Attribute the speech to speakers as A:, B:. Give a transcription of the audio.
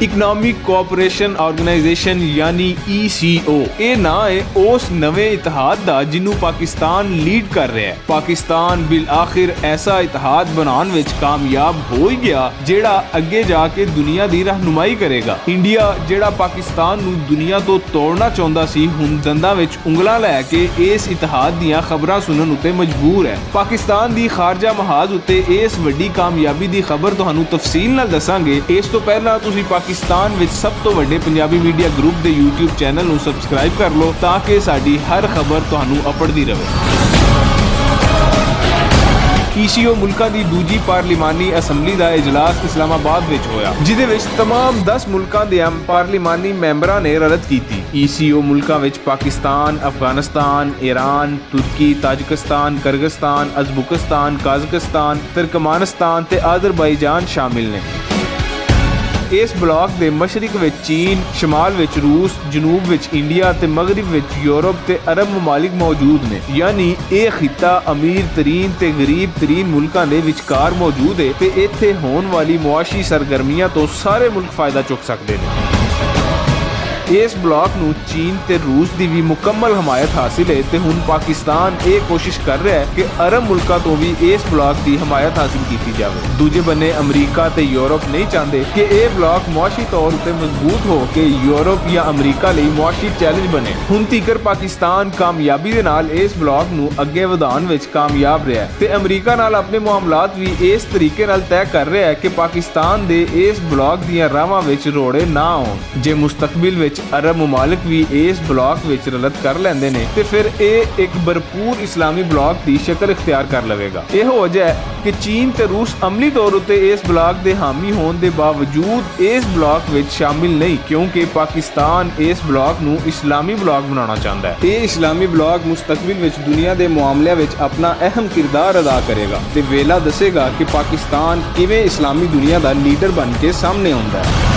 A: Economic cooperation organisation यानी ECO। ਇਹ ਨਾਂ ਹੈ ਉਸ ਨਵੇਂ ਇਤਿਹਾਦ ਦਾ ਜਿਹਨੂੰ ਪਾਕਿਸਤਾਨ ਲੀਡ ਕਰ ਰਿਹਾ ਹੈ। ਪਾਕਿਸਤਾਨ ਬਿਲ ਆਖਿਰ ਐਸਾ ਇਤਿਹਾਦ ਬਣਾਉਣ ਵਿੱਚ ਕਾਮਯਾਬ ਹੋ ਹੀ ਗਿਆ ਜਿਹੜਾ ਅੱਗੇ ਜਾ ਕੇ ਦੁਨੀਆ ਦੀ ਰਹਿਨੁਮਾਈ ਕਰੇਗਾ। ਇੰਡੀਆ ਜਿਹੜਾ ਪਾਕਿਸਤਾਨ ਨੂੰ ਦੁਨੀਆ ਤੋਂ ਤੋੜਨਾ ਚਾਹੁੰਦਾ ਸੀ, ਹੁਣ ਦੰਦਾਂ ਵਿੱਚ ਉਂਗਲਾਂ ਲੈ ਕੇ ਇਸ ਇਤਿਹਾਦ ਦੀਆਂ ਖਬਰਾਂ ਸੁਣਨ ਉੱਤੇ ਮਜਬੂਰ ਹੈ। ਪਾਕਿਸਤਾਨ ਦੀ ਖਾਰਜਾ ਮਹਾਜ਼ ਉੱਤੇ ਇਸ ਵੱਡੀ ਕਾਮਯਾਬੀ ਦੀ ਖਬਰ ਤੁਹਾਨੂੰ ਤਫਸੀਲ ਨਾਲ ਦੱਸਾਂਗੇ। ਇਸ ਤੋਂ ਪਹਿਲਾਂ ਤੁਸੀਂ ਪਾਕਿਸਤਾਨ ਵਿੱਚ ਸਭ ਤੋਂ ਵੱਡੇ ਪੰਜਾਬੀ ਮੀਡੀਆ ਗਰੁੱਪ ਦੇ YouTube ਚੈਨਲ ਨੂੰ ਸਬਸਕ੍ਰਾਈਬ ਕਰ ਲਓ ਤਾਂ ਕਿ ਸਾਡੀ ਹਰ ਖਬਰ ਤੁਹਾਨੂੰ ਅਪੜਦੀ ਰਹੇ। ECO ਮੁਲਕਾਂ ਦੀ ਦੂਜੀ ਪਾਰਲੀਮਾਨੀ ਅਸੈਂਬਲੀ ਦਾ ਇਜਲਾਸ ਇਸਲਾਮਾਬਾਦ ਵਿੱਚ ਹੋਇਆ, ਜਿਹਦੇ ਵਿੱਚ तमाम 10 ਮੁਲਕਾਂ ਦੇ ਪਾਰਲੀਮਾਨੀ ਮੈਂਬਰਾਂ ਨੇ ਰਲਤ ਕੀਤੀ। ECO ਮੁਲਕਾਂ ਵਿੱਚ ਪਾਕਿਸਤਾਨ, ਅਫਗਾਨਿਸਤਾਨ, ਈਰਾਨ, ਤੁਰਕੀ, ਤਾਜਿਕਿਸਤਾਨ, ਕਿਰਗਿਸਤਾਨ, ਉਜ਼ਬੇਕਿਸਤਾਨ, ਕਾਜ਼ਕਿਸਤਾਨ, ਤੁਰਕਮਾਨਿਸਤਾਨ ਤੇ ਅਜ਼ਰਬਾਈਜਾਨ ਸ਼ਾਮਿਲ ਨੇ। ਇਸ ਬਲਾਕ ਦੇ ਮਸ਼ਰਕ ਵਿੱਚ ਚੀਨ, ਸ਼ਮਾਲ ਵਿੱਚ ਰੂਸ, ਜਨੂਬ ਵਿੱਚ ਇੰਡੀਆ ਤੇ ਮਗਰਬ ਵਿੱਚ ਯੂਰਪ ਤੇ ਅਰਬ ਮਮਾਲਿਕ ਮੌਜੂਦ ਨੇ। ਯਾਨੀ ਇਹ ਖਿੱਤਾ ਅਮੀਰ ਤਰੀਨ ਤੇ ਗਰੀਬ ਤਰੀਨ ਮੁਲਕਾਂ ਦੇ ਵਿਚਕਾਰ ਮੌਜੂਦ ਹੈ ਤੇ ਇੱਥੇ ਹੋਣ ਵਾਲੀ ਮੁਆਸ਼ੀ ਸਰਗਰਮੀਆਂ ਤੋਂ ਸਾਰੇ ਮੁਲਕ ਫਾਇਦਾ ਚੁੱਕ ਸਕਦੇ ਨੇ। ਇਸ ਬਲਾਕ ਨੂੰ ਚੀਨ ਤੇ ਰੂਸ ਦੀ ਵੀ ਮੁਕੰਮਲ ਹਮਾਇਤ ਹਾਸਿਲ ਹੈ ਤੇ ਹੁਣ ਪਾਕਿਸਤਾਨ ਇਹ ਕੋਸ਼ਿਸ਼ ਕਰ ਰਿਹਾ ਹੈ ਕਿ ਅਰਬ ਮੁਲਕਾਂ ਤੋਂ ਵੀ ਇਸ ਬਲਾਕ ਦੀ ਹਮਾਇਤ ਹਾਸਿਲ ਕੀਤੀ ਜਾਵੇ। ਦੂਜੇ ਬੰਨੇ ਅਮਰੀਕਾ ਤੇ ਯੂਰਪ ਨਹੀਂ ਚਾਹੁੰਦੇ ਕਿ ਇਹ ਬਲਾਕ ਮੁਆਸ਼ੀ ਤੌਰ ਉੱਤੇ ਮਜ਼ਬੂਤ ਹੋ ਕੇ ਯੂਰਪ ਜਾਂ ਅਮਰੀਕਾ ਲਈ ਮੁਆਸ਼ੀ ਚੈਲੰਜ ਬਣੇ। ਹੁਣ ਤੀਕਰ ਪਾਕਿਸਤਾਨ ਕਾਮਯਾਬੀ ਦੇ ਨਾਲ ਇਸ ਬਲਾਕ ਨੂੰ ਅੱਗੇ ਵਧਾਉਣ ਵਿੱਚ ਕਾਮਯਾਬ ਰਿਹਾ ਤੇ ਅਮਰੀਕਾ ਨਾਲ ਆਪਣੇ ਮਾਮਲਾਤ ਵੀ ਇਸ ਤਰੀਕੇ ਨਾਲ ਤੈਅ ਕਰ ਰਿਹਾ ਹੈ ਕਿ ਪਾਕਿਸਤਾਨ ਦੇ ਇਸ ਬਲਾਕ ਦੀਆਂ ਰਾਹਾਂ ਵਿੱਚ ਰੋੜੇ ਨਾ ਆਉਣ। ਜੇ ਮੁਸਤਕਬਲ ਵਿੱਚ ਅਰਬ ਮਮਾਲਿਕ ਵੀ ਇਸ ਬਲਾਕ ਵਿੱਚ ਰਲਤ ਕਰ ਲੈਂਦੇ ਨੇ ਤੇ ਫਿਰ ਇਹ ਇੱਕ ਭਰਪੂਰ ਇਸਲਾਮੀ ਬਲਾਕ ਦੀ ਸ਼ਕਲ ਇਖਤਿਆਰ ਕਰ ਲਵੇਗਾ। ਇਹ ਵਜ੍ਹਾ ਹੈ ਕਿ ਚੀਨ ਤੇ ਰੂਸ ਅਮਲੀ ਤੌਰ ਉੱਤੇ ਇਸ ਬਲਾਕ ਦੇ ਹਾਮੀ ਹੋਣ ਦੇ ਬਾਵਜੂਦ ਇਸ ਬਲਾਕ ਵਿੱਚ ਸ਼ਾਮਿਲ ਨਹੀਂ, ਕਿਉਂਕਿ ਪਾਕਿਸਤਾਨ ਇਸ ਬਲਾਕ ਨੂੰ ਇਸਲਾਮੀ ਬਲਾਕ ਬਣਾਉਣਾ ਚਾਹੁੰਦਾ ਹੈ। ਇਹ ਇਸਲਾਮੀ ਬਲਾਕ ਮੁਸਤਕਬਲ ਵਿੱਚ ਦੁਨੀਆ ਦੇ ਮਾਮਲਿਆਂ ਵਿੱਚ ਆਪਣਾ ਅਹਿਮ ਕਿਰਦਾਰ ਅਦਾ ਕਰੇਗਾ ਤੇ ਵੇਲਾ ਦੱਸੇਗਾ ਕਿ ਪਾਕਿਸਤਾਨ ਕਿਵੇਂ ਇਸਲਾਮੀ ਦੁਨੀਆ ਦਾ ਲੀਡਰ ਬਣ ਕੇ ਸਾਹਮਣੇ ਆਉਂਦਾ ਹੈ।